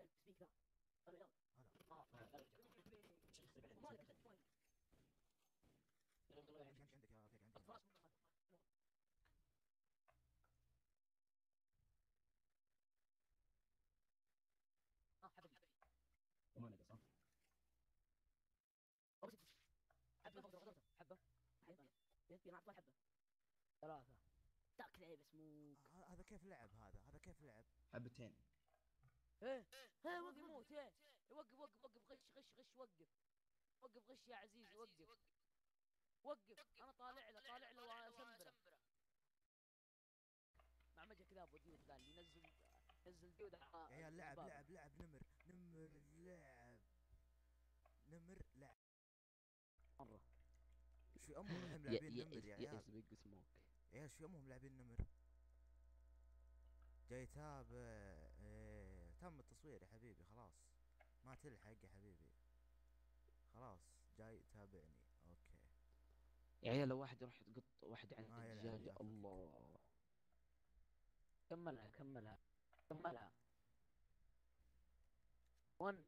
عندك يا فيك عندي. حبيبي وما نقص ها. حبه حبه حبه ينفي معك حبه 3 تاك لعب سموك. هذا كيف لعب؟ هذا كيف لعب؟ حبتين. ايه ايه وقف موت. ايه وقف وقف وقف غش غش غش وقف وقف غش يا عزيزي وقف وقف. انا طالع له واسمبره مع مجا كذاب وديود قال لي نزل ديود يا عيال لعب نمر لعب مره. شو امهم الحين لاعبين نمر يا عيال؟ يئس بيج سموك يا عيال شو امهم لاعبين نمر؟ جاي تابع. إيه تم التصوير يا حبيبي خلاص، ما تلحق يا حبيبي، خلاص جاي تابعني. اوكي يا عيال لو واحد يروح يقط واحد عن ما يلعب الدجاج يا فكك. الله. كملها 1